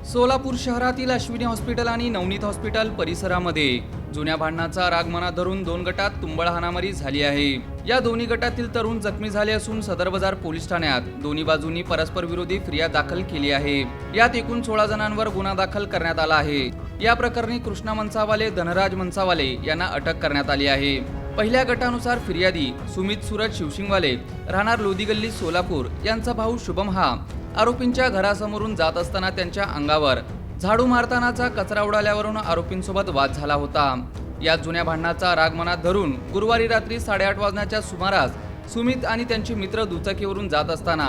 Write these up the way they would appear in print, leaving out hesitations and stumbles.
सोलापूर शहरातील अश्विनी हॉस्पिटल आणि नवनीत हॉस्पिटल परिसरामध्ये जुन्या भांडणाचा राग मनात धरून दोन गटात तुंबळ हाणामारी झाली आहे। या दोन्ही गटातील तरुण जखमी झाले असून सदर बाजार पोलीस ठाण्यात दोन्ही बाजूंनी परस्पर विरोधी फिर्याद दाखल केली आहे। यात एकूण 16 जणांवर गुन्हा दाखल करण्यात आला आहे। या प्रकरणी कृष्णा मनसावाले, धनराज मनसावाले यांना अटक करण्यात आली आहे। पहिल्या गटानुसार फिर्यादी सुमित सूरज शिवसिंगवाले राहणार लोदीगल्ली सोलापूर यांचा भाऊ शुभम हा आरोपींच्या घरासमोरून जात असताना त्यांच्या अंगावर झाडू मारतानाचा कचरा उडाल्यावरून आरोपींसोबत वाद झाला होता। या जुन्या भांडणाचा राग मनात धरून गुरुवारी रात्री 8:30 वाजण्याच्या सुमारास सुमित आणि त्यांचे मित्र दुचाकीवरून जात असताना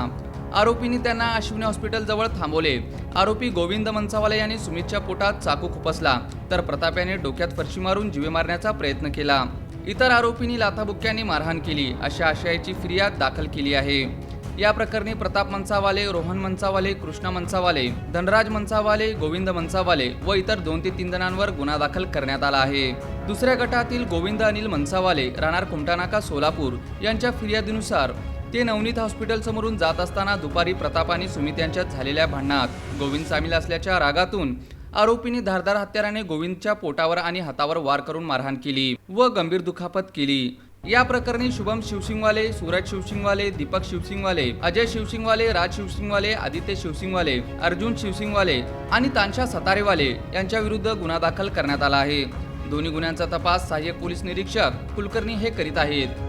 आरोपींनी त्यांना अश्विनी हॉस्पिटल जवळ थांबवले। आरोपी गोविंद मनसावाले यांनी सुमितच्या पोटात चाकू खुपसला तर प्रताप याने डोक्यात फरशी मारून जीवे मारण्याचा प्रयत्न केला। इतर आरोपींनी लाथाबुक्क्यांनी मारहाण केली अशा आशयाची फिर्याद दाखल केली आहे। या प्रकरणी प्रताप मनसावाले, रोहन मनसावाले, कृष्णा मनसावाले, धनराज मनसावाले, गोविंद मनसावाले व इतर 2 ते 3 जणांवर गुन्हा दाखल करण्यात आला आहे। दुसऱ्या गटातील गोविंद अनिल मनसावाले राहणार कुमटानाका सोलापूर यांच्या फिर्यादीनुसार ते नवनीत हॉस्पिटल समोरून जात असताना दुपारी प्रताप आणि सुमित यांच्यात झालेल्या भांडणात गोविंद सामील असल्याच्या रागातून आरोपींनी धारदार हत्याराने गोविंदच्या पोटावर आणि हातावर वार करून मारहाण केली व गंभीर दुखापत केली। या प्रकरणी शुभम शिवसिंगवाले, सूरज शिवसिंगवाले, दीपक शिवसिंगवाले, अजय शिवसिंगवाले, राज शिवसिंगवाले, आदित्य शिवसिंगवाले, अर्जुन शिवसिंगवाले आणि तानशा सतारेवाले यांच्या विरुद्ध गुन्हा दाखल करण्यात आला आहे। दोन्ही गुन्ह्यांचा तपास सहाय्यक पोलीस निरीक्षक कुलकर्णी हे करीत आहेत।